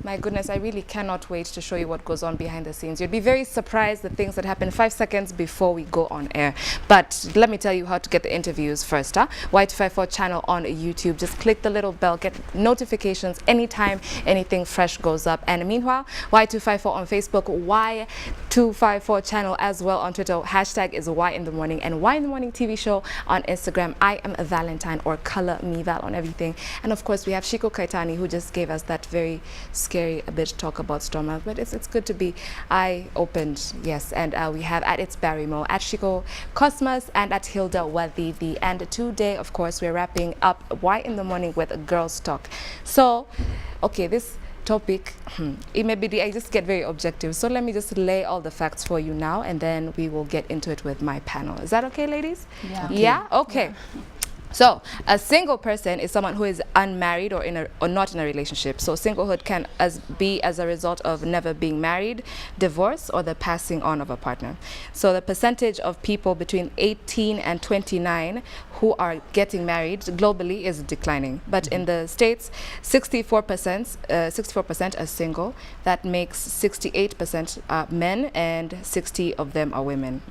My goodness, I really cannot wait to show you what goes on behind the scenes. You'd be very surprised the things that happen 5 seconds before we go on air. But let me tell you how to get the interviews first. Y254 channel on YouTube. Just click the little bell, get notifications anytime anything fresh goes up. And meanwhile, Y254 on Facebook, Y254 channel as well on Twitter. Hashtag is Y in the Morning, and Y in the Morning TV show on Instagram. I am a Valentine, or Color Me Val on everything. And of course, we have Shiko Kaitani, who just gave us that very scary a bit talk about Stormouth, but it's good to be eye-opened, yes. And we have at It's Barrymore, at Shiko Cosmos, and at Hilda Wadidi. And today, of course, we're wrapping up Y in the Morning with a girls talk. So, okay, this topic, it may be, I just get very objective. So let me just lay all the facts for you now, and then we will get into it with my panel. Is that okay, ladies? Yeah. Okay. Yeah? Okay. Yeah. So, a single person is someone who is unmarried or not in a relationship. So, singlehood can be as a result of never being married, divorce, or the passing on of a partner. So, the percentage of people between 18 and 29 who are getting married globally is declining. But in the States, 64% are single. That makes 68% men, and 60 of them are women.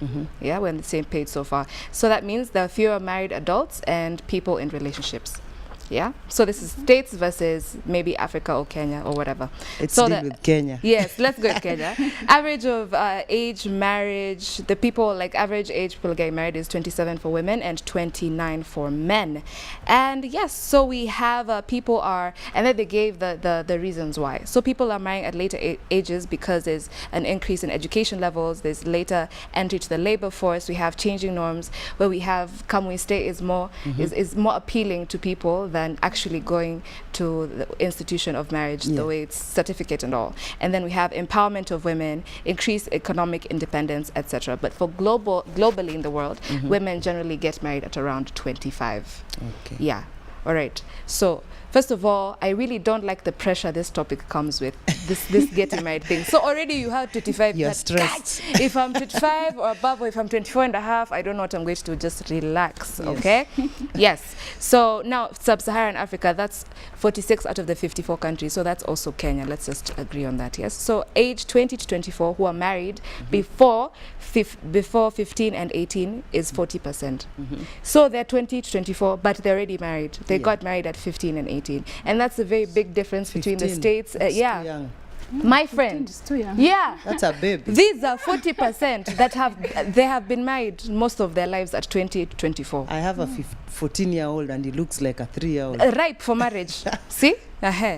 Yeah, we're on the same page so far. So that means there are fewer married adults and people in relationships. Yeah, so this is States versus maybe Africa or Kenya or whatever. Let's so deal with Kenya. Yes, let's go with Kenya. Average of age marriage, the people, like average age people getting married is 27 for women and 29 for men. And yes, so we have people are, and then they gave the reasons why. So people are marrying at later ages because there's an increase in education levels, there's later entry to the labor force, we have changing norms, where we have come we stay is more is more appealing to people than actually going to the institution of marriage, the way it's certificate and all. And then we have empowerment of women, increased economic independence, etc. But for globally in the world, women generally get married at around 25. Okay. Yeah. All right. So first of all, I really don't like the pressure this topic comes with, this getting married thing. So already you have 25. You're stressed. If I'm 25 or above, or if I'm 24 and a half, I don't know what I'm going to do. Just relax, okay? Yes. So now sub-Saharan Africa, that's 46 out of the 54 countries. So that's also Kenya. Let's just agree on that, yes? So age 20 to 24 who are married before 15 and 18 is 40%. So they're 20 to 24, but they're already married. They got married at 15 and 18. And that's a very big difference between the States. Yeah. Too young. My friend. It's too young. Yeah. That's a baby. These are 40% that have been married most of their lives at 20 to 24. I have a 14-year-old and he looks like a 3-year-old. Ripe for marriage. See?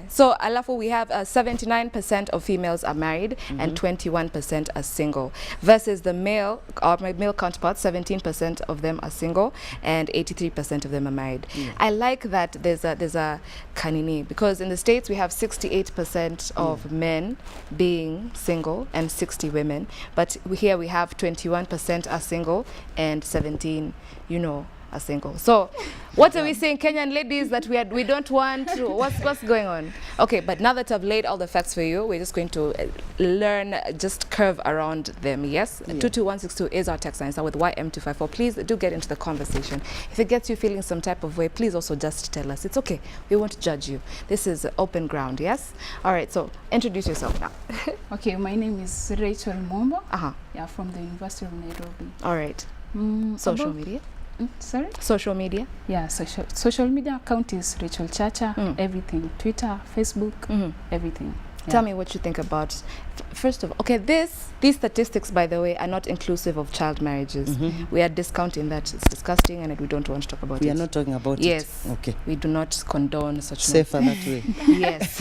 So alafu we have 79% of females are married and 21% are single, versus the male, or my male counterparts, 17% of them are single and 83% of them are married. I like that there's a kanini, because in the States we have 68% of men being single and 60 women, but here we have 21% are single and 17, are single. So what are we saying, Kenyan ladies, that we don't want to, what's going on? Okay, but now that I've laid all the facts for you, we're just going to learn, just curve around them, yes? 22162 is our text line, so with YM254. Please do get into the conversation. If it gets you feeling some type of way, please also just tell us. It's okay. We won't judge you. This is open ground, yes? All right, so introduce yourself now. Okay, my name is Rachel Mombo. Yeah, from the University of Nairobi. All right. Social media? Sorry? Social media? Yeah, social media account is Rachel Chacha, everything. Twitter, Facebook, everything. Yeah. Tell me what you think about, first of all, okay, these statistics, by the way, are not inclusive of child marriages. We are discounting that. It's disgusting and we don't want to talk about it. We are not talking about it. Yes. Okay. We do not condone such safer that way. Yes.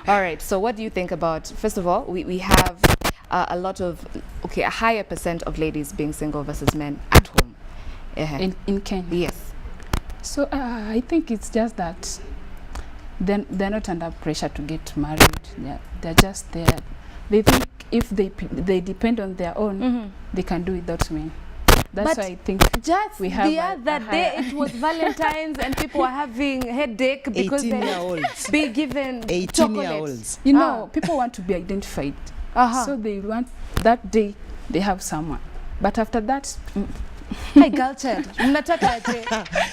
All right. So what do you think about, first of all, we have a lot of, a higher percent of ladies being single versus men at home. In Kenya? Yes. So I think it's just that they're not under pressure to get married. They're just there. They think if they depend on their own, they can do without men. That's why I think just we have the other day it was Valentine's and people were having headache because they be given 18-year-olds. People want to be identified. So they want that day they have someone. But after that, Hi, girl child. Mnataka aje?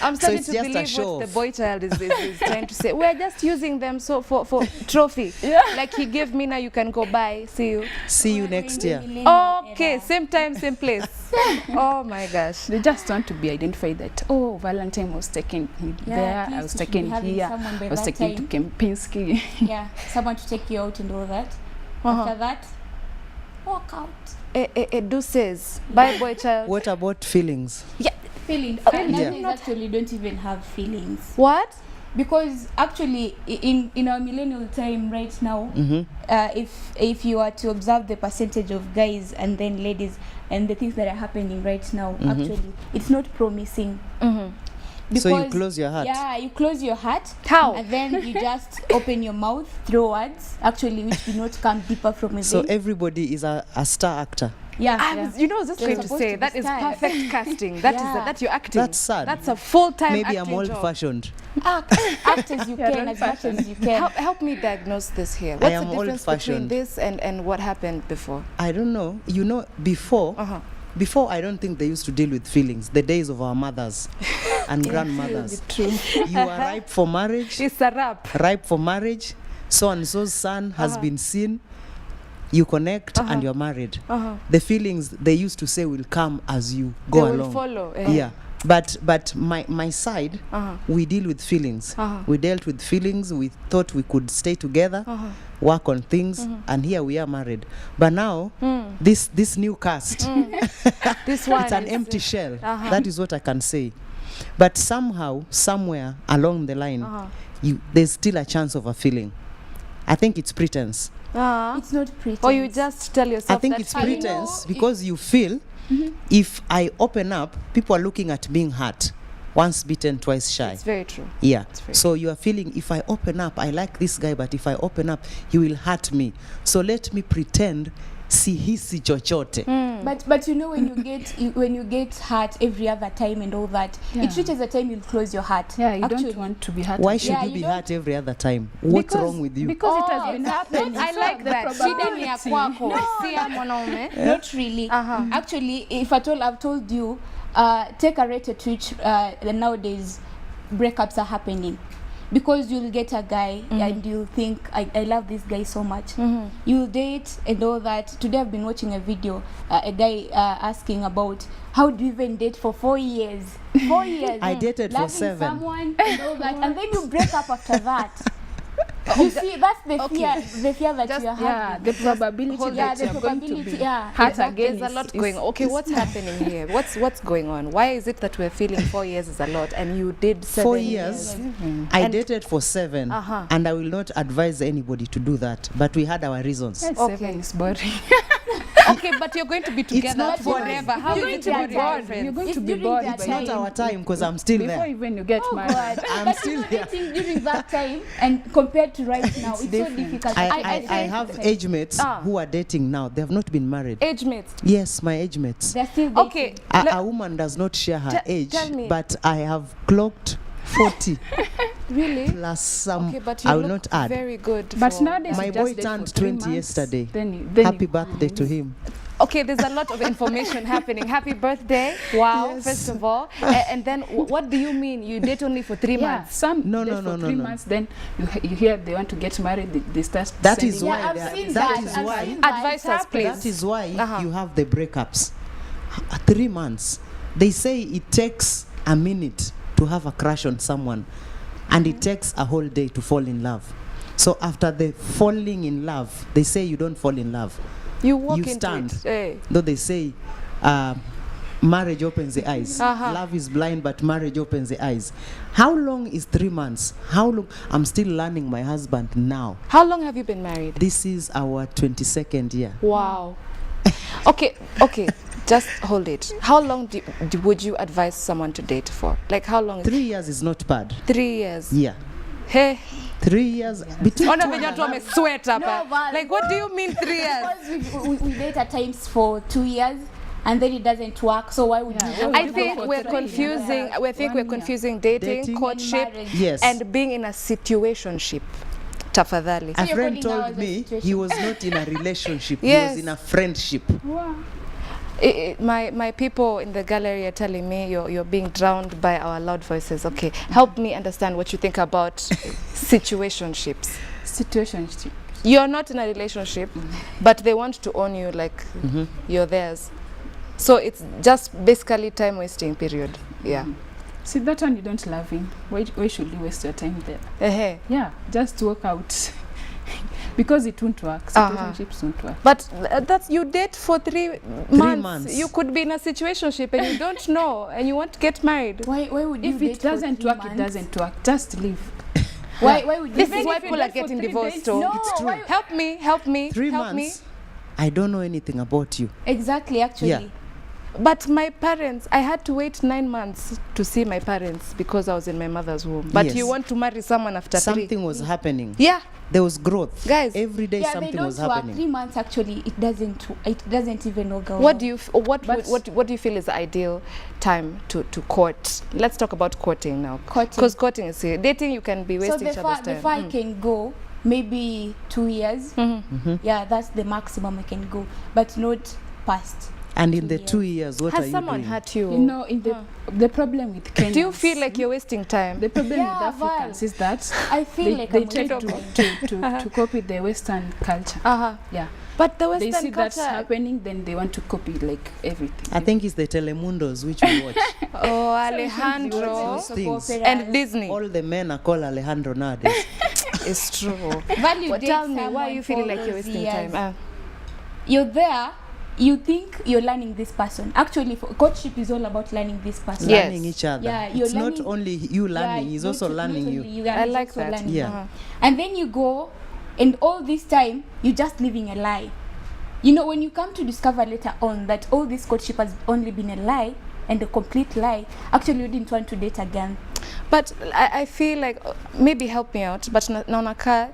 I'm So starting it's to just a believe show what the off. boy child is trying to say. We're just using them so for trophy. Like he gave me, now you can go buy. See you. See you next year. Okay, same time, same place. Oh my gosh. They just want to be identified that, oh, Valentine was taken there, at I least was you should be taken having here, someone by I was that taken to Kempinski. Yeah, someone to take you out and all that. After that, walk out. Edu says, bye boy child. What about feelings? Feelings. Yeah. Actually don't even have feelings. What? Because actually in our millennial time right now, if you are to observe the percentage of guys and then ladies and the things that are happening right now, actually it's not promising. So you Because- close your heart. Yeah, you close your heart. How? And then you just open your mouth, throw words, actually, which do not come deeper from within. So everybody is a star actor. yeah. You know, I was just They're going to supposed say to be that is style. perfect casting. That is Yeah. that you're acting. That's sad. That's a full-time Maybe acting I'm old job. fashioned. Act as you Yeah, can, don't as much as you can. Help me diagnose this here. What's am the difference between old-fashioned. this and what happened before? I don't know. You know, before I don't think they used to deal with feelings. The days of our mothers and grandmothers. True. You are ripe for marriage. It's a wrap. Ripe for marriage. So and so's son has been seen. You connect and you're married. The feelings they used to say will come as you go They will along. follow. Yeah. But my side, we deal with feelings. We dealt with feelings. We thought we could stay together, work on things, and here we are married. But now, this new cast, This one it's an is- empty shell. That is what I can say. But somehow, somewhere along the line, there's still a chance of a feeling. I think it's pretense. It's not pretty. Or you just tell yourself I think that it's I know pretense it- because you feel if I open up, people are looking at being hurt. Once bitten, twice shy. it's very true. Yeah. very So you are feeling if I open up, I like this guy, but if I open up, he will hurt me. So let me pretend sihisi chochote. But you know when you get hurt every other time and all that, it Yeah. reaches a time you'll close your heart. Yeah, you Actually. don't want to be hurt. Why again. should Yeah, you you be don't- hurt every other time? What's wrong with you? Because it has Oh, been it's happening. I So like the that. Shida ni ya probability- kwako, si ya mwanaume. Not really. Actually, if at all I've told you, take a rate at which nowadays breakups are happening. Because you'll get a guy and you'll think, I love this guy so much. You'll date and all that. Today I've been watching a video, a guy asking about how do you even date for 4 years? 4 years. I dated for loving 7. someone and all that. And then you break up after that. You see, that's the fear that Just- you're Yeah, having. the probability hold Yeah, that the you're going to probability, be yeah. hurt Exactly. again There's a lot is- going on. Okay, what's happening here? What's going on? Why is it that we're feeling 4 years is a lot and you did 7 4 years. I And- dated for 7, and I will not advise anybody to do that. But we had our reasons. Yes, Okay. 7 is boring. Okay, but you're going to be together not boring. forever. How You're is going it to to be be bored. boyfriends? You're going It's to be during bored that by It's not then. our time because I'm still Before there. even you get married. I'm But still you know, here. dating during that time and compared to right now, it's so different. difficult. I have age mates who are dating now. They have not been married. Age mates. Yes, my age mates. They're still dating. Okay. A woman does not share her age, tell me. but I have clocked 40 Really? plus some. Okay, but you I will look not add. very good. But for- nowadays, My you boy just date turned for 3 20 months, yesterday. Then Happy birthday to him. Okay, there's a lot of information happening. Happy birthday. Wow, Yes. first of all. And then what do you mean? You date only for 3 yeah, months? some No, date no, for no, no, 3 no. months. Then you hear they want to get married. They start. That is sending- why. Yeah, I've they are- seen that that. is I've why. seen that. Advise It's us, happening. please. That is why you have the breakups. 3 months. They say it takes a minute to have a crush on someone, and it takes a whole day to fall in love. So after the falling in love, they say you don't fall in love. You walk You into stand. it. Hey. Though they say marriage opens the eyes. Uh-huh. Love is blind, but marriage opens the eyes. How long is 3 months? How long? I'm still learning my husband now. How long have you been married? This is our 22nd year. Wow. Okay. Just hold it. How long would you advise someone to date for? Like how long? 3 years is not bad. 3 years. Yeah. Hey. 3 years. Between Ona two and venye a watu half- wamesweat hapa. No, but- Like what do you mean 3 years? Because we date at times for 2 years and then it doesn't work. So why would Yeah, you? why I would you think go for we're 3 confusing. years? We think we're 1 year. confusing dating, Dating. courtship, Marriage. Yes. and being in a situationship. Tafadhali. A you're friend calling now told as a me situation. he was not in a relationship. He Yes. was in a friendship. Wow. My people in the gallery are telling me you're being drowned by our loud voices. Okay, help me understand what you think about situationships. Situationship. You're not in a relationship, but they want to own you like you're theirs. So it's just basically time wasting period. Yeah. See, that one you don't love him. Why should you waste your time there? Yeah, just walk out. Because it won't work. Situationships won't work. But that's you date for 3 months. You could be in a situationship and you don't know and you want to get married. Why would you If date it doesn't for 3 work, months? it doesn't work. Just leave. Why would you This date is why if you people are date for getting 3 divorced. days, So No, It's true. why- help me. 3 help me. months. I don't know anything about you. Exactly, actually. Yeah. But my parents, I had to wait 9 months to see my parents because I was in my mother's womb. But Yes. you want to marry someone after 3? Something was happening. Yeah, There was growth. Guys. Every day Yeah, they something don't was work. happening. 3 months actually, it doesn't even work out. what do you what do you feel is the ideal time to court? Let's talk about courting now. Courting. Because courting is dating. You can be So wasting each other's time. before I can go, maybe 2 years. Yeah, that's the maximum I can go, but not past. And in 2 the years. 2 years, what are Has you someone doing? hurt you? You know, in the problem with Kenyans. Do you feel like you're wasting time? the problem Yeah, with Africans Val. is that I feel they, like they I'm try wasting time. to copy the Western culture. Yeah. But the They Western see that's culture. happening, then they want to copy like everything. I think it's the Telemundos which we watch. Oh, Alejandro Those things. and Disney. All the men are called Alejandro nowadays. It's true. Value But date tell me, why are someone you feeling for like you're those wasting years. time? You're there, you think you're learning this person. Actually, courtship is all about learning this person. Yes. Learning each other. Yeah, you're It's not learning- only you learning, he's not also not learning only you. are I like also that. learning. Yeah. And then you go, and all this time, you're just living a lie. You know, when you come to discover later on that all this courtship has only been a lie and a complete lie, actually you didn't want to date again. But I feel like maybe help me out. But naonaka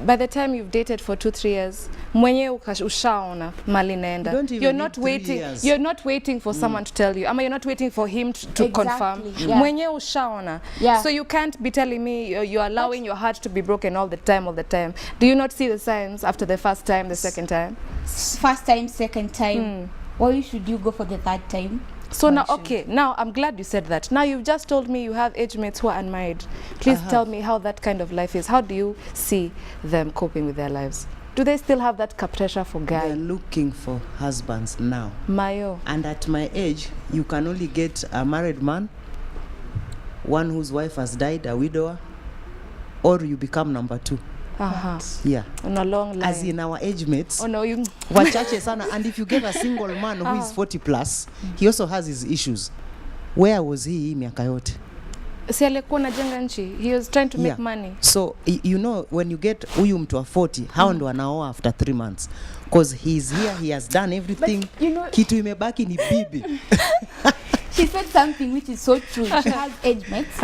by the time you've dated for 2-3 years, mwenye ushaona mali naenda. Don't even You're need not 3 waiting. years. You're not waiting for someone to tell you. I mean, you're not waiting for him to confirm. Exactly, yeah. Mwenye ushaona. Yeah. So you can't be telling me you're allowing your heart to be broken all the time. Do you not see the signs after the first time, the second time? First time, second time. Why should you go for the third time? So now, Question. okay, now I'm glad you said that. Now you've just told me you have age mates who are unmarried. Please tell me how that kind of life is. How do you see them coping with their lives? Do they still have that captation for They're guy? looking for husbands now. Mayo. And at my age, you can only get a married man, one whose wife has died, a widower, or you become number 2. Yeah. On a long line. As in our age mates, Oh no, you. wachache sana. And if you get a single man who is 40 plus, he also has his issues. Where was he miaka yote? Si alikuwa anajenga nchi. He was trying to make Yeah. money. So you know, when you get huyu mtu wa 40, hao ndo anaoa after 3 months, because he's here, he has done everything. But, you know, kitu imebaki ni bibi. she said something which is so true. She has age mates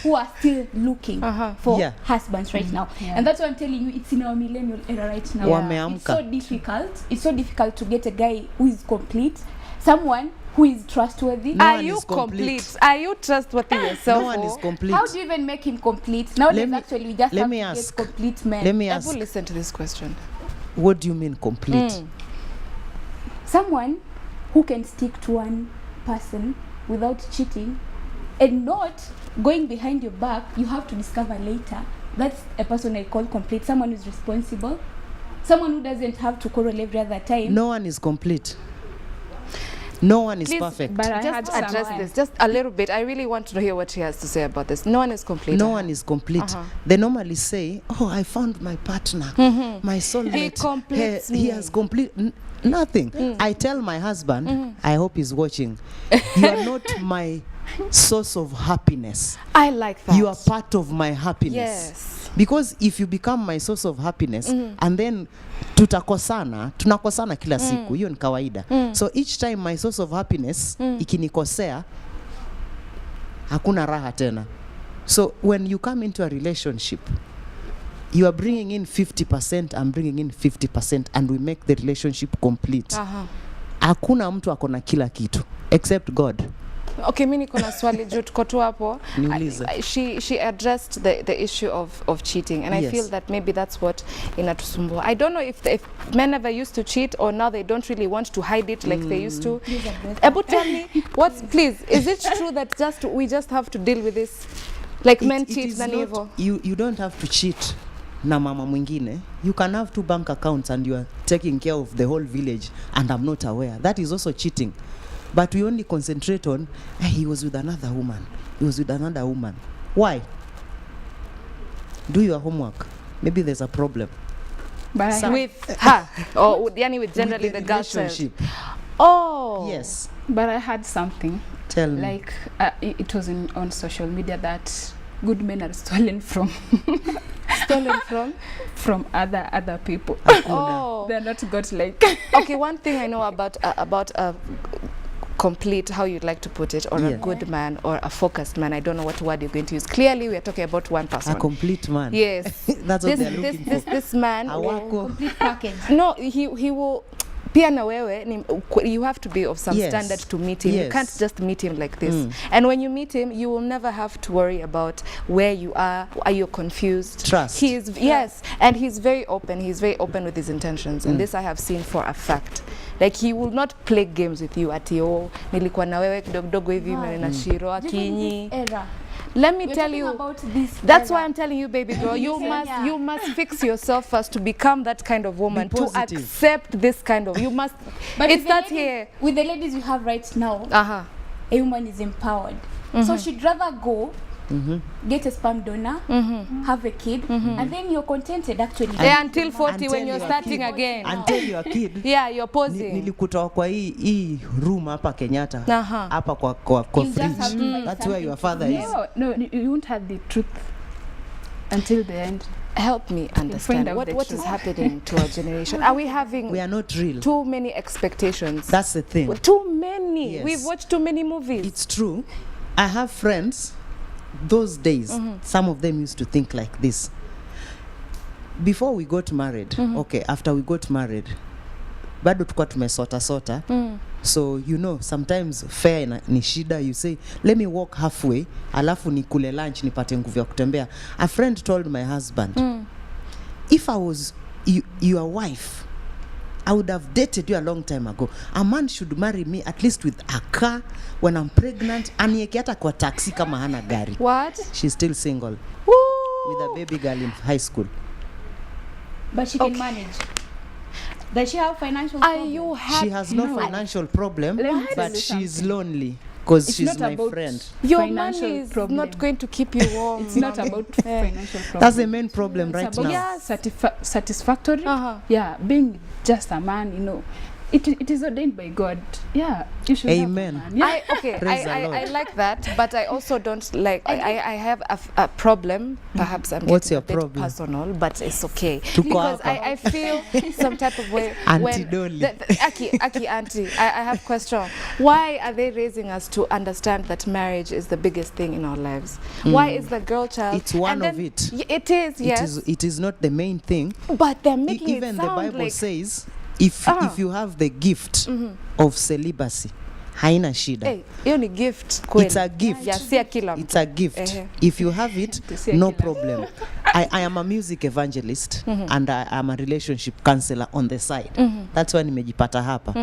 who are still looking for Yeah. husbands right now. Yeah. And that's what I'm telling you, it's in our millennial era right now. Wameamka. It's so difficult. It's so difficult to get a guy who is complete, someone who is trustworthy. No Are one you is complete. Are you trustworthy yourself? No one is or- complete. How do you even make him complete? Nowadays, Let me- actually, we just let have me to ask. get complete men. Let me Ebu ask, listen to this question. what do you mean complete? Someone who can stick to one person without cheating and not going behind your back. You have to discover later. That's a person I call complete. Someone who's responsible. Someone who doesn't have to quarrel every other time. No one is complete. No one is Please, perfect. But I Just had address someone- this, just a little bit. I really want to hear what he has to say about this. No one is complete. No one is complete. They normally say, "Oh, I found my partner, my soulmate. He completes He me." has complete nothing." I tell my husband, I hope he's watching. You are not my source of happiness. I like that. You are part of my happiness. Yes. Because if you become my source of happiness and then tunakosana kila siku, hiyo ni kawaida. So each time my source of happiness ikinikosea, hakuna raha tena. So when you come into a relationship, you are bringing in 50%, I'm bringing in 50%, and we make the relationship complete. Hakuna mtu akona kila kitu except God. Okay, mimi niko na swali juu tuko tu hapo. Niulize. She addressed the issue of cheating, and I Yes. feel that maybe that's what inatusumbua. I don't know if men ever used to cheat or now they don't really want to hide it like they used to. But tell me, please, is it true that we just have to deal with this? Like men cheat is than not- evil? you don't have to cheat na mama mwingine. You can have 2 bank accounts and you are taking care of the whole village and I'm not aware. That is also cheating. But we only concentrate on, hey, he was with another woman. He was with another woman. Why? Do your homework. Maybe there's a problem. But I With her, or yani with generally With the girl child. relationship. Oh. Yes. but I had something Tell me. like it was on social media that good men are stolen from Stolen from? other people. Oh. They're not got like Okay, one thing I know about a complete, how you'd like to put it, or a Yeah. good man or a focused man. I don't know what word you're going to use. Clearly, we are talking about one person. A complete man. Yes. That's what they're looking for. This man. Awako. Complete package. No, he will. Pia na wewe, you have to be of some Yes. standard to meet him. You Yes. can't just meet him like this. Mm. And when you meet him, you will never have to worry about where you are you confused. Trust. Yes, and he's very open. He's very open with his intentions. And this I have seen for a fact. Like he will not play games with you ati nilikuwa na wewe kidogo hivi na shiro akinyi. Era. Let me We're tell talking you, about this that's era. why I'm telling you, baby girl, you Yeah. must fix yourself first to become that kind of woman, Be to positive. accept this kind of, you must, But it's with the that ladies- here. With the ladies you have right now, Uh-huh. a woman is empowered. So she'd rather go get a sperm donor, have a kid, and then you're contented actually. Yeah, until 40 when Until you're you're starting kid. again. Until you're a kid. Yeah, you're posing. Nilikutoa kwa hii room hapa Kenyatta. Aha. Hapa kwa You just have fridge. to find That's where your something father to is. no, you won't have the truth until the end. Help me find understand out the what truth. is happening to our generation. Are we having We are not real. too many expectations? That's the thing. Too many. Yes. We've watched too many movies. It's true. I have friends, those days, some of them used to think like this. Before we got married, okay, after we got married, bado tukua tumesota. So, you know, sometimes fair ni shida, you say, let me walk halfway, alafu nikule lunch, nipate nguvu ya kutembea. A friend told my husband, if I was your wife, I would have dated you a long time ago. A man should marry me at least with a car when I'm pregnant. Anieke hata kwa taxi kama hana gari. What? She's still single Woo! with a baby girl in high school. But she can manage. Does she have financial Are problems? you happy? She has no financial problem, Let me tell but you she's something. lonely because It's she's not my about friend. Your financial money is problem. not going to keep you warm. It's not about financial problem. That's the main problem It's right about now. Yes. satisfactory. Uh-huh. Yeah, being just a man, you know. It is ordained by God. Yeah, you should Amen. have a man. Yeah. Praise the Lord. I like that, but I also don't like. I have a problem. Perhaps I'm What's getting your a bit problem? personal, but it's okay Tuko because hapa. I feel some type of way. Auntie Dolly. Aki auntie, I have a question. Why are they raising us to understand that marriage is the biggest thing in our lives? Why is the girl child? It's one and of then- it. It is, yes. It is not the main thing. But they're making Even it the sound Bible like says, if you have the gift of celibacy, haina shida. hey, hiyo ni gift kweli. It's a gift. Ya si ya kila It's mtu. a gift. Ehe. If you have it, See, no kila- problem. I am a music evangelist and I am a relationship counselor on the side. That's why nimejipata hapa.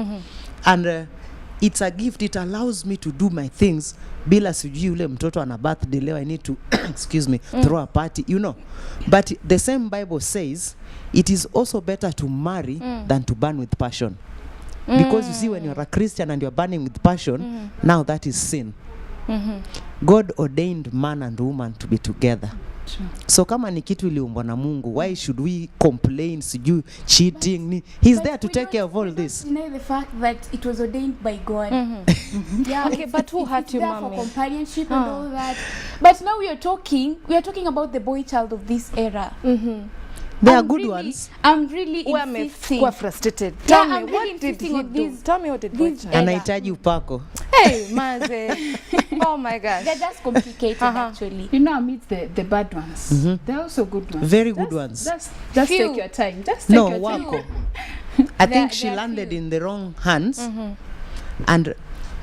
And it's a gift. It allows me to do my things bila sijui ule mtoto ana birthday leo I need to excuse me throw a party, you know. But the same Bible says it is also better to marry than to burn with passion. Because you see, when you're a Christian and you're burning with passion, now that is sin. God ordained man and woman to be together. True. So kama ni kitu iliumbwa na Mungu, why should we complain, sijui cheating? He's But there to we take don't- care of all we this. don't deny the fact that it was ordained by God. Yeah, Okay, but who hurt it's you, there for mommy? companionship and all that. But now we are talking about the boy child of this era. There are I'm good really- ones. I'm really Who insisting. are frustrated. Yeah, Tell I'm me, really what did insisting he on do? these- Tell me what did these boy era. Anahitaji upako. Hey, maze. Oh my gosh. They're just complicated actually. You know, amidst the bad ones, there are also good ones. Very good Just- ones. Just Few. take your time. Just take No, your time. wako. I think There- she there are landed few. in the wrong hands. And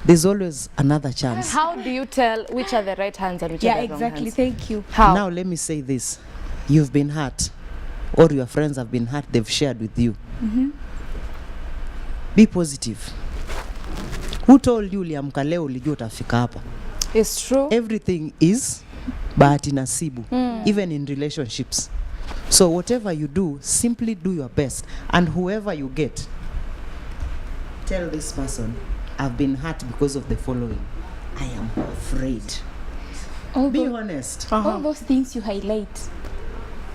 there's always another chance. How do you tell which are the right hands and which Yeah, are the wrong exactly. hands? Thank you. How? Now let me say this. You've been hurt, or your friends have been hurt, they've shared with you. Be positive. Who told you uliamka leo ulijua utafika hapa? It's true. Everything is bahati nasibu, even in relationships. So whatever you do, simply do your best. And whoever you get, tell this person, I've been hurt because of the following. I am afraid. Be honest. All those things you highlight,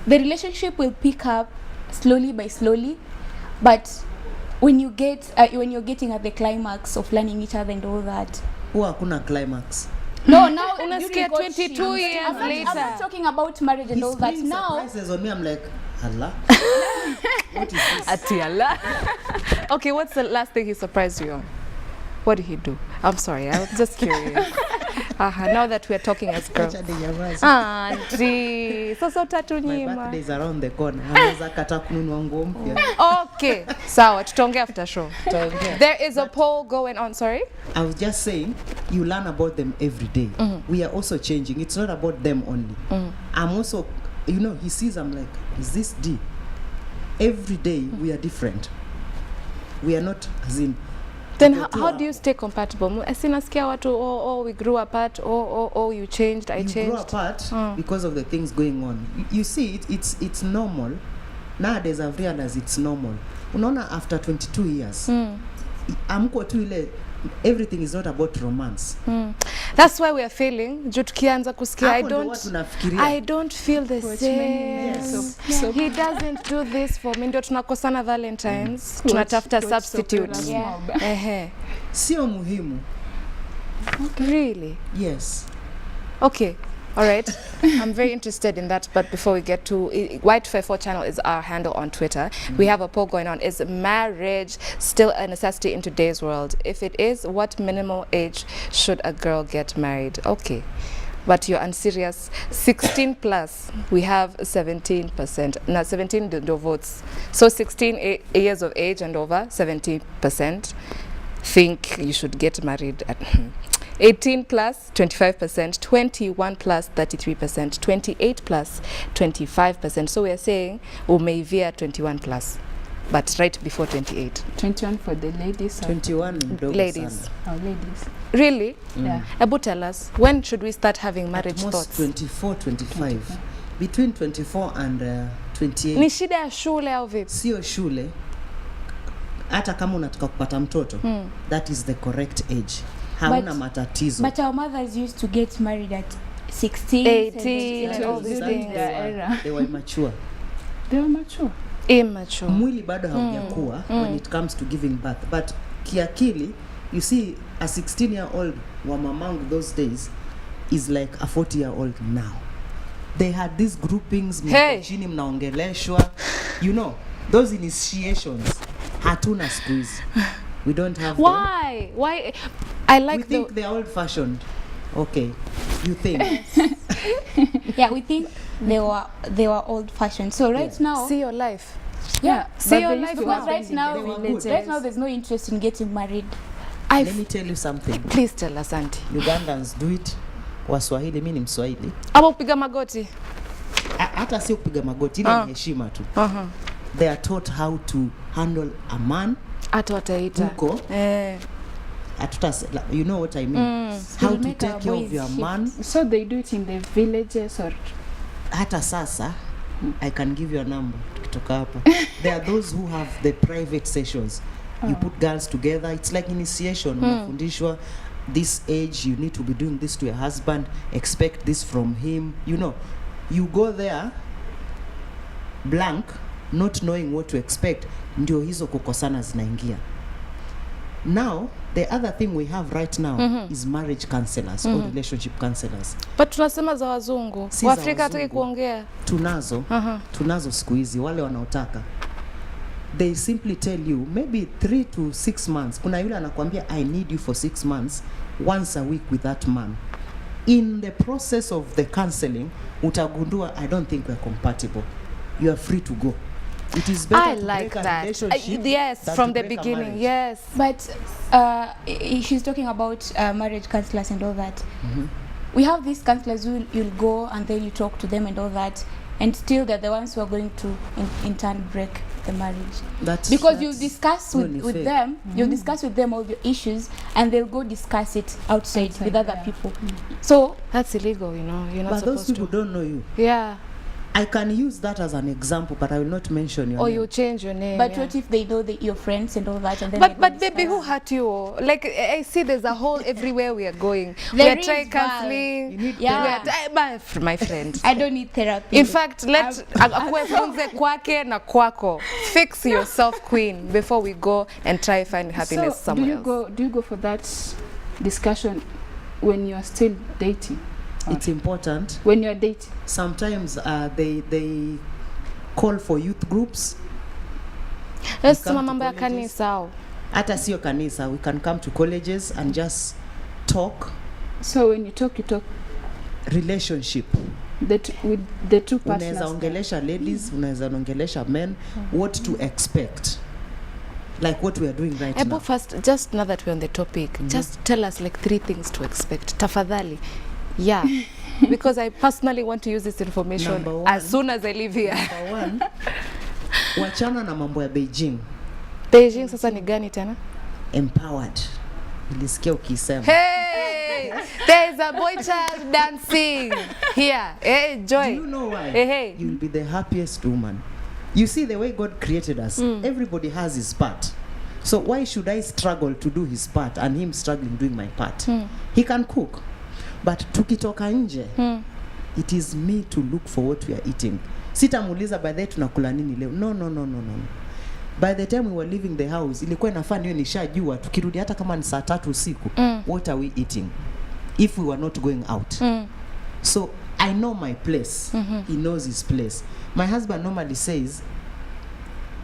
the relationship will pick up slowly by slowly, but when you're getting at the climax of learning each other and all that, Hakuna climax. no, now Unasikia 22 years I'm later. not talking about marriage and all that Spraying now. surprises on me. I'm like, Allah. What is this? Atiala. Okay, what's the last thing he surprised you on? What did he do? I'm sorry, I was just curious. Now that we're talking as girls. Acha ninyamaze. Auntie, sasa My utatunyima. birthday is around the corner. Anaweza kata kununua nguo mpya. Okay, sawa, tutaongea after show. There is a poll going on, sorry? I was just saying, you learn about them every day. We are also changing. It's not about them only. I'm also, he sees, I'm like, is this D? Every day we are different. We are not, as in, Then how do you stay compatible? Sinasikia watu, we grew apart, you changed, I changed. You grew apart because of the things going on. You see, it's normal. Nowadays I've realized it's normal. Unaona, after 22 years, amko tu ile, everything is not about romance. That's why we are failing. Juu tukianza kusikia, I don't feel the same. Yes. He doesn't do this for me. Ndio tunakosana Valentines. Tunatafuta substitute. Yeah. Sio muhimu. Really? Yes. Okay. All right. I'm very interested in that, but before we get to Y254 Channel is our handle on Twitter. We have a poll going on. Is marriage still a necessity in today's world? If it is, what minimal age should a girl get married? Okay. But you're unserious. 16 plus, we have 17%. Now 17 do votes. So 16 years of age and over, 17% think you should get married at 18 plus 25%, 21 plus 33%, 28 plus 25%. So we are saying umeivia 21 plus, but right before 28. 21 for the ladies. 21 mdogo Ladies. sana. Oh, ladies. Really? Yeah. Ebu tell us, when should we start having marriage At most thoughts? 24, 25. Between 24 and 28. Ni shida ya shule au vipi? Sio shule. Hata kama unataka kupata mtoto, that is the correct age. Hauna matatizo. But our mothers used to get married at 16, 18, 17. and all these things. They were immature. They were mature. Immature. Mwili bado haujakuwa when it comes to giving birth. But kiakili, you see, a 16-year-old wa mamangu those days is like a 40-year-old now. They had these groupings, chini mnaongeleshwa, those initiations. Hatuna siku hizi. We don't have them. Why? I like we think they're old-fashioned. Okay, you think. Yeah, we think they were old-fashioned. So right now, see your life. yeah, See But your they life used to because have right them in now, the were villages. right now there's no interest in getting married. Let me tell you something. Please tell us, auntie. Ugandans do it. Waswahili, mimi ni Mswahili. Ama upiga magoti. Hata sio kupiga magoti, ile ni heshima tu. They are taught how to handle a man. Hata wataita. Huko. You know what I mean? How We'll to make take our care of boys your shift. man. So they do it in the villages or Hata sasa, I can give you a number. Tukitoka hapa. There are those who have the private sessions. You put girls together. It's like initiation. Unafundishwa, this age, you need to be doing this to your husband. Expect this from him. You go there blank, not knowing what to expect. Ndio hizo kukosana zinaingia. Now, the other thing we have right now is marriage counselors or relationship counselors. But tunasema za wazungu. Si Waafrika za hataki wazungu. kuongea. Tunazo siku hizi wale wanaotaka. They simply tell you maybe 3 to 6 months. Kuna yule anakuambia I need you for 6 months once a week with that man. In the process of the counseling, utagundua I don't think we're compatible. You are free to go. It is better I to like break a that. relationship Yes, than from to the break a beginning. marriage. Yes. But she's talking about marriage counselors and all that. We have these counselors who you'll go and then you talk to them and all that, and still they're the ones who are going to in turn break the marriage. Because you'll discuss with them, you'll discuss with them all your issues, and they'll go discuss it outside with other people. So that's illegal, you know. You're not But supposed those people to. don't know you. Yeah. I can use that as an example, but I will not mention your Or name. you change your name. but yeah. what if they know that you're friends and all that, and then But they go baby, who discuss? hurt you? Like I see, there's a hole everywhere we are going. We There are is, trying Val. counseling. You need Yeah. My friend. I don't need therapy. In fact, let akuwe funze kwake na kwako. Fix yourself, queen, before we go and try find happiness So somewhere else. do you go for that discussion when you are still dating? It's important. When you are dating? Sometimes they call for youth groups. Let's come to mambo ya colleges. kanisa. Hata sio kanisa, we can come to colleges and just talk So when you talk relationship. with the two partners. Unaweza ongelesha ladies, unaweza ongelesha men, what to expect. Like what we are doing right now. First, just now that we're on the topic, just tell us like 3 things to expect. Tafadhali. Yeah. Because I personally want to use this information Number one. as soon as I leave here. Number one, wachana na mambo ya Beijing. Beijing sasa ni gani tena? Empowered. Nilisikia ukisema. Hey! There is a boy child dancing here. Hey, Joy. Do you know why? Hey. You'll be the happiest woman. You see, the way God created us, everybody has his part. So why should I struggle to do his part and him struggling doing my part? He can cook. But tukitoka nje, it is me to look for what we are eating. Sitamuuliza by the way tunakula nini leo. No. By the time we were leaving the house, ilikuwa inafaa niwe nishajua tukirudi hata kama ni saa 3 usiku, what are we eating if we were not going out. So I know my place. He knows his place. My husband normally says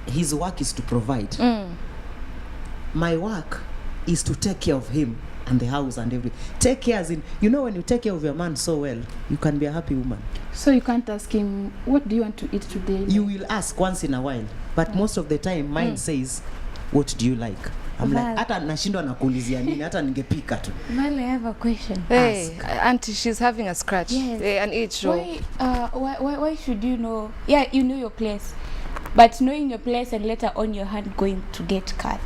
his work is to provide. My work is to take care of him and the house and everything. Take care as in, you know, when you take care of your man so well, you can be a happy woman. So you can't ask him, what do you want to eat today? You will ask once in a while, but most of the time mine says, what do you like? I'm like, hata nashindwa nakuulizia nini, hata ningepika tu. Well, I have a question. Hey, auntie, she's having a scratch. Yes. Hey, an itch. Why should you know? Yeah, you know your place, but knowing your place and later on your hand going to get cut.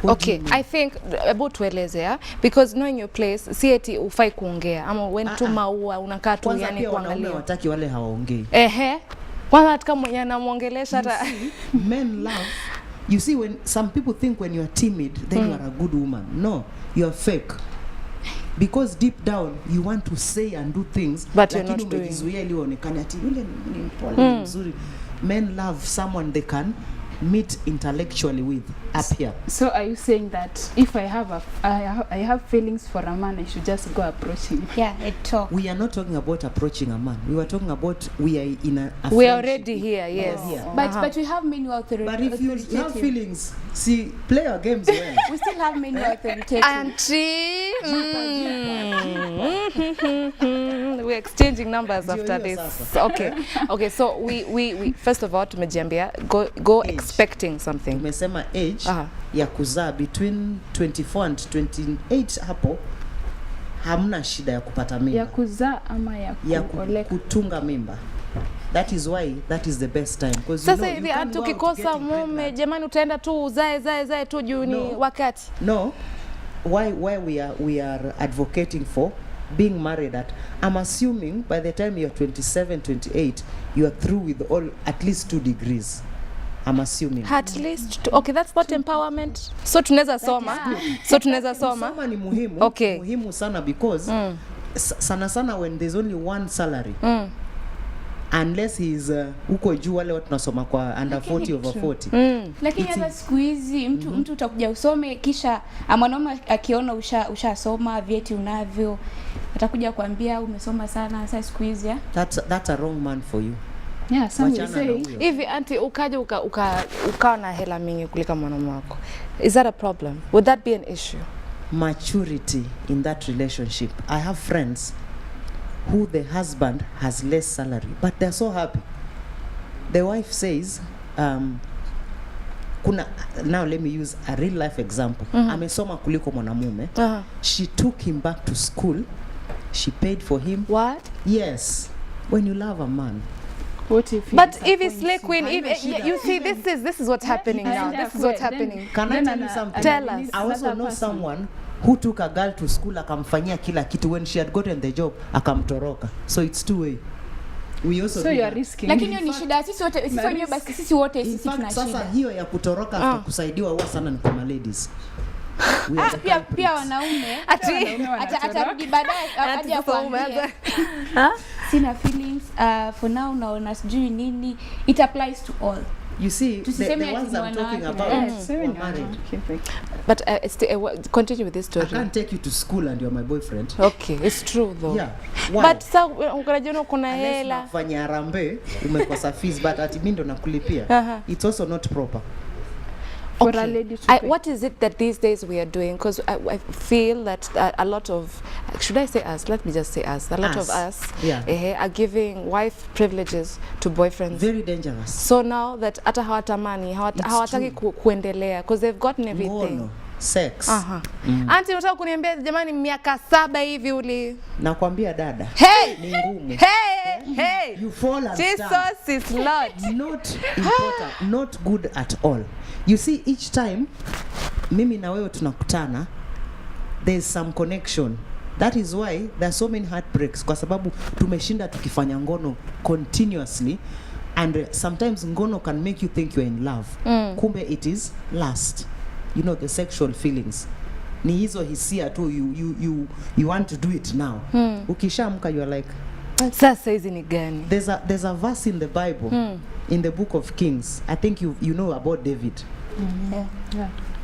Okay, I think about tuelezea because knowing your place si eti ufai kuongea ama when tu maua unakaa tu yani kuangalia. Wataki wale hawaongei. Kwanza hata kama mwenye anamuongelesha hata men love. You see, when some people think when you are timid then you are a good woman. No, you are fake. Because deep down you want to say and do things but you're not doing. Ili uonekane ati yule ni mpole mzuri. Men love someone they can meet intellectually with up here. So are you saying that if I have feelings for a man, I should just go approach him? Yeah, and talk. We are not talking about approaching a man. We were talking about we are in a we are friendship. already here, yes. But we have men who are But if you have feelings, see, play your games well. we still have men who are authoritative. Auntie, we're exchanging numbers after this. Okay. So we first of all tumejiambia go expecting something. Tumesema age ya kuzaa between 24 and 28 hapo hamna shida ya kupata mimba. Ya kuzaa ama ya kutunga mimba. That is why that is the best time because sasa hivi hata ukikosa mume jamani utaenda tu uzae tu juu ni wakati. No. Why we are advocating for being married I'm assuming by the time you're 27 28 you are through with all at least 2 degrees. I'm assuming. At least okay, that's not empowerment. So tunaweza soma. Soma ni muhimu. Okay. Muhimu sana because sana when there's only one salary. Unless he's uko juu wale watu nasoma kwa under 40 over 40. Lakini hata siku hizi mtu utakuja usome kisha mwanaume akiona ushasoma vyeti unavyo atakuja kuambia umesoma sana sasa siku hizi. That's a wrong man for you. Yeah, some will say hivi auntie ukaja ukawa na hela mingi kuliko mwanaume wako. Is that a problem? Would that be an issue? Maturity in that relationship. I have friends who the husband has less salary but they're so happy. The wife says kuna, now let me use a real life example. Amesoma kuliko mwanamume. She took him back to school. She paid for him. What? Yes. When you love a man. What if But if it's Slay Queen, you see, this is what's happening now. This is what's happening. Can I tell you something? Tell us. I also know someone who took a girl to school akamfanyia kila kitu. When she had gotten the job akamtoroka. So it's two way. We also so you are risking. Lakini hiyo ni shida, sisi wote sisi wote tuna shida. Sasa hiyo ya kutoroka after kusaidiwa huwa sana ni kwa ladies. Pia wanaume atarudi baadaye aje akwambie sina feelings for now, naona sijui nini. It applies to all. You see, the ones I'm talking about are married. But continue with this story. I can't take you to school and you're my boyfriend. Okay, it's true though. Yeah. Why? But sa unajiona kuna hela. Unafanya harambee, umekosa fees, but ati mimi ndo nakulipia. It's also not proper. For a lady to what is it that these days we are doing? Because I feel that a lot of, should I say us? Let me just say us. A lot of us are giving wife privileges to boyfriends. Very dangerous. So now that hata hawatamani, hawataki kuendelea because they've gotten everything. Ngono, sex. Auntie, unataka kuniambia jamani miaka 7 hivi uli? Nakwambia dada. Hey! Ni ngumu. Hey! You fall and Jesus is Lord. Not important, not good at all. You see, each time mimi na wewe tunakutana, there's some connection. That is why there are so many heartbreaks, kwa sababu tumeshinda tukifanya ngono continuously, and sometimes ngono can make you think you're in love. Kumbe it is lust. You know, the sexual feelings. Ni hizo hisia tu, you want to do it now. Ukishamka you're like, sasa hizi ni gani? There's a verse in the Bible, in the book of Kings. I think you know about David.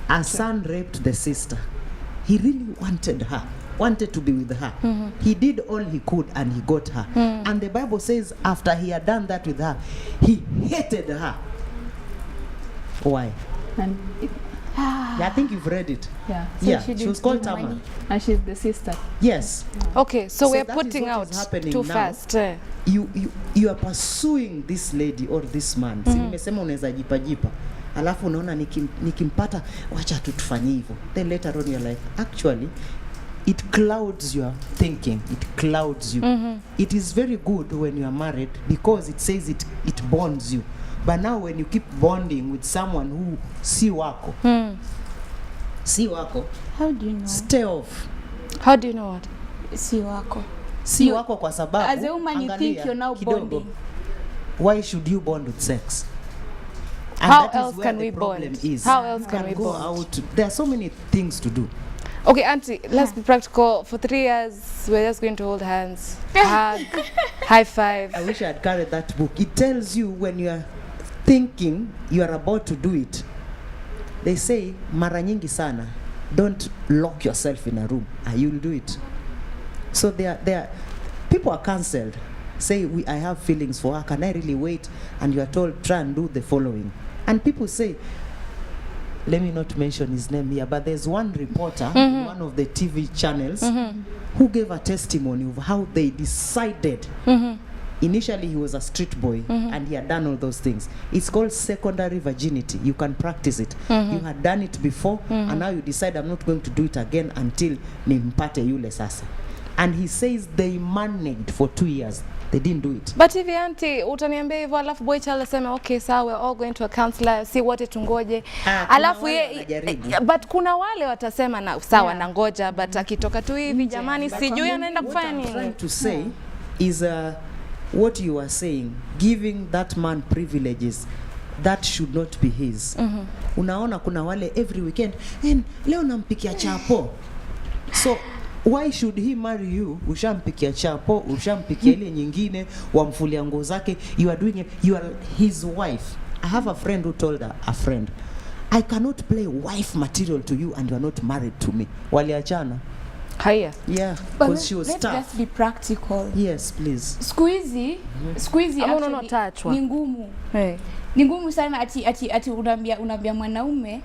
A son raped the sister. He really wanted to be with her. He did all he could and he got her. And the Bible says after he had done that with her, he hated her. Why? I think you've read it. So she was called Tamar. And she's the sister. Yes. Okay, so we're putting out too fast. You are pursuing this lady or this man. Si nimesema unaweza jipa. Alafu unaona nikimpata wacha tutufanye hivyo. Then later on you're like, actually it clouds your thinking. It clouds you. It is very good when you are married because it says it bonds you. But now when you keep bonding with someone who si wako. Si wako. How do you know? Stay off. How do you know what? Si wako. Si wako kwa sababu as a woman you think you're now bonding. Why should you bond with sex? And how that else is can we bond? How else can we go bond? Out. There are so many things to do. Okay, Auntie, let's be practical. For 3 years, we're just going to hold hands, hug, high five. I wish I had carried that book. It tells you when you are thinking you are about to do it. They say, mara nyingi sana, don't lock yourself in a room. You'll do it. So people are cancelled. Say, I have feelings for her. Can I really wait? And you are told, try and do the following. And people say, let me not mention his name here, but there's one reporter in one of the TV channels who gave a testimony of how they decided. Initially, he was a street boy and he had done all those things. It's called secondary virginity. You can practice it. You had done it before and now you decide, I'm not going to do it again until nimpate yule sasa. And he says they managed for 2 years. They didn't do it. But if Auntie, utaniambia hivyo alafu boy child aseme okay sawa, we're all going to a counselor, see wote tungoje. Alafu but kuna wale watasema na sawa na ngoja, but akitoka tu hivi jamani sijui anaenda kufanya nini. What I'm trying to say is what you are saying, giving that man privileges that should not be his. Unaona kuna wale every weekend, leo nampikia chapo. So why should he marry you? Ushampikia chapo, ushampikia ile nyingine, wamfulia nguo zake, you are doing it, you are his wife. I have a friend who told a friend, I cannot play wife material to you and you are not married to me. Waliachana. Haya. Yeah, because she was let's tough. Just be practical. Yes, please. Squeezy actually ni ngumu. Ni ngumu sana ati unambia mwanaume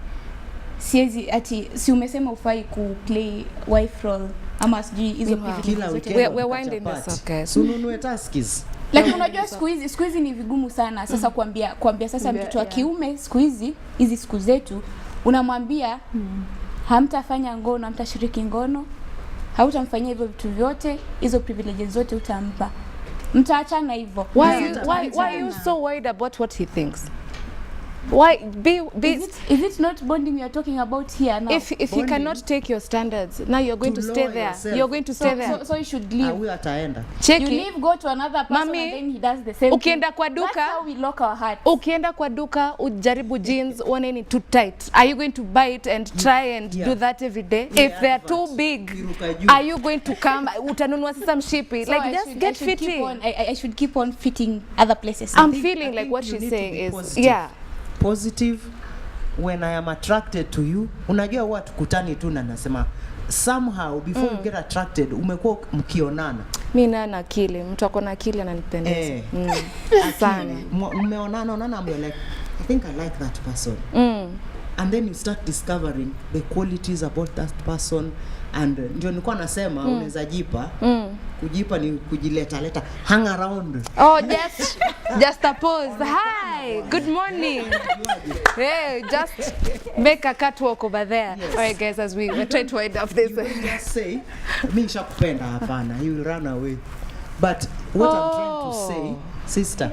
si umesema ufai ku play wife role ama sijui hizo privileges. We're winding this up, guys. Sununue taskis. Lakini unajua siku hizi ni vigumu sana sasa kuambia sasa mtoto wa kiume siku hizi siku zetu unamwambia hamtafanya ngono, hamtashiriki ngono, hautamfanyia hivyo vitu vyote, hizo privileges zote utampa. Mtaachana hivyo. Why are you so worried about what he thinks? Why is it not bonding we are talking about here now? If he cannot take your standards, now you're going to stay there. Yourself. You're going to stay there. So you should leave. Huyu ataenda. Check you leave, go to another person, Mami, and then he does the same ukienda thing. kwa duka, That's how we lock our hearts. ukienda kwa duka ujaribu jeans uone ni too tight. Are you going to buy it and try and do that every day? If they are too big, are you going to come utanunua sasa mshipi? So like just get fitting. I should keep on fitting other places. I'm feeling like what she's saying is positive. Positive. When I am attracted to you, unajua huwa tukutani tu na nasema somehow before you get attracted umekuwa mkionana. Mimi na akili, mtu ako na akili ananipendeza. Sana. Mmeonana I'm like I think I like that person. And then you start discovering the qualities about that person, and ndio nilikuwa nasema unaweza jipa kujipa ni kujileta hang around. Oh, just a pose. Hi, good morning. Hey, just make a catwalk over there. Yes. All right, guys, as we're trying to wind up this. You just say, "Mi shakupenda hapana." He will run away. But what I'm trying to say, sister,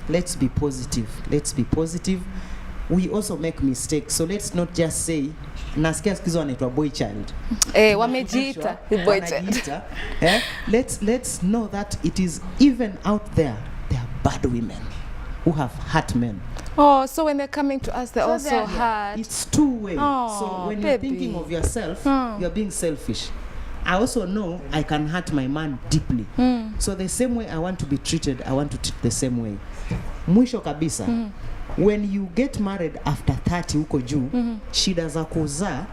let's be positive. Let's be positive. We also make mistakes, so let's not just say nasikia sikizo anaitwa boy child. Wamejiita boy child. Let's know that it is even out there are bad women who have hurt men. Oh, so when they're coming to us, they're also hurt. It's two-way. Oh, so when baby, you're thinking of yourself, you're being selfish. I also know I can hurt my man deeply. So the same way I want to be treated, I want to treat the same way. Mwisho kabisa. When you get married after 30 huko juu, shida za kuzaa,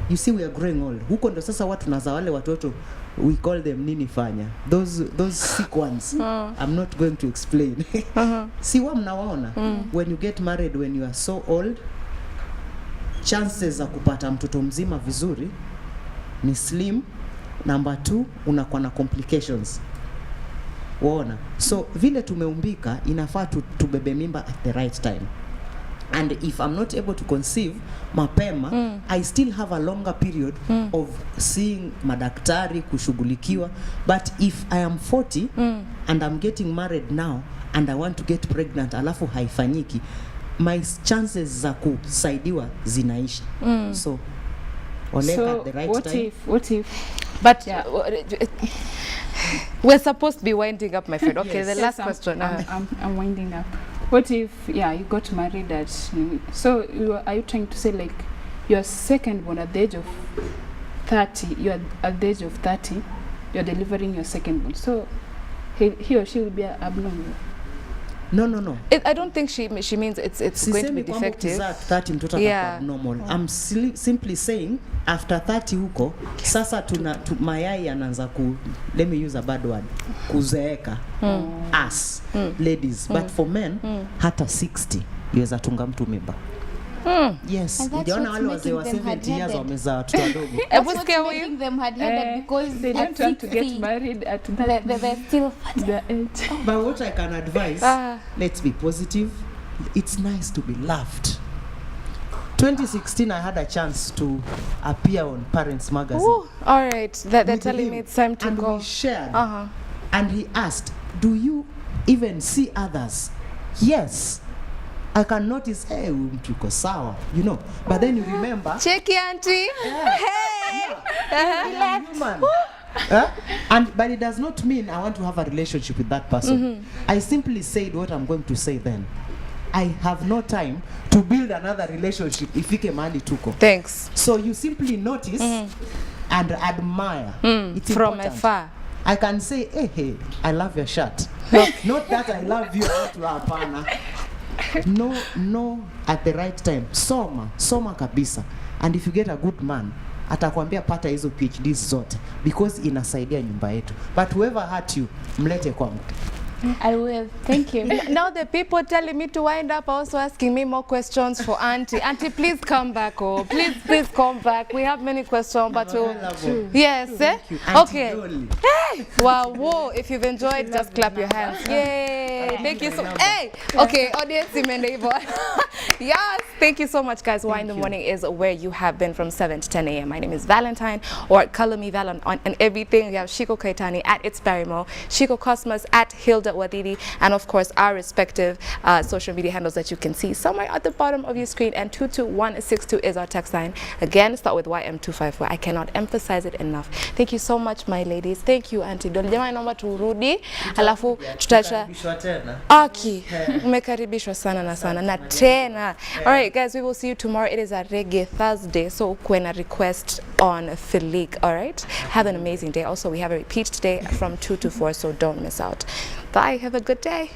you see we are growing old. Huko ndo sasa watu nazaa wale watoto, we call them nini fanya. Those sick ones. I'm not going to explain. See what mnawaona? When you get married when you are so old, chances za kupata mtoto mzima vizuri ni slim. Number 2, unakuwa na complications. Waona. So vile tumeumbika inafaa tubebe mimba at the right time. And if I'm not able to conceive mapema, I still have a longer period of seeing madaktari kushughulikiwa. But if I am 40 and I'm getting married now and I want to get pregnant alafu haifanyiki, my chances za kusaidiwa zinaisha. So at the right time. What if but we're supposed to be winding up, my friend. Okay, the last question. I'm winding up. What if you got married at so are you trying to say like your second born at the age of 30, you're at the age of 30, you're delivering your second born, so he or she will be abnormal? No. I don't think she means it's going to be defective. 30 mtoto atakuwa abnormal. I'm simply saying after 30 huko sasa mayai anaanza let me use a bad word, kuzeeka. Us ladies, but for men hata 60 yaweza tunga mtu mimba. Yes, unaona wale wazee wa 70 years wamezaa watoto wadogo. What's making them hard-headed because they don't want to get married at they're still their age. But what I can advise, let's be positive. It's nice to be loved. 2016 I had a chance to appear on Parents Magazine. Ooh, all right, they're telling me it's time to and go. We shared. And he asked, "Do you even see others?" Yes. I can notice, hey, mtu uko sawa, you know. But then you remember, check auntie. Hey. Human. But it does not mean I want to have a relationship with that person. I simply said what I'm going to say then. I have no time to build another relationship ifike mahali tuko. Thanks. So you simply notice and admire. It's from important. afar. I can say, hey, I love your shirt. Not that I love you out hapana. No, at the right time. Soma kabisa. And if you get a good man, atakwambia pata hizo PhDs zote because inasaidia nyumba yetu. But whoever hurt you, mlete kwangu. I will. Thank you. Now the people telling me to wind up are also asking me more questions for Auntie. Auntie, please come back. Oh, please come back. We have many questions, but yes, eh? Okay. Hey, wow, whoa! If you've enjoyed, just clap your hands. Yay! Thank you so. Hey, okay, audience, yes, thank you so much, guys. Why in the Morning is where you have been from 7 to 10 a.m. My name is Valentine, or Color Me Val on everything. We have Shiko Kaitani at It's Barrymore, Shiko Cosmos at Hilda Wadidi, and of course our respective social media handles that you can see somewhere at the bottom of your screen. And 22162 is our text line. Again, start with YM254. I cannot emphasize it enough. Thank you so much, my ladies. Thank you, Auntie Dolly. Jamani, naomba turudi, alafu tutacha. Aki, umekaribishwa sana na sana na tena. All right, guys, we will see you tomorrow. It is a Reggae Thursday, so when a request on Philique. All right, have an amazing day. Also, we have a repeat today from 2 to 4, so don't miss out. Bye. Have a good day.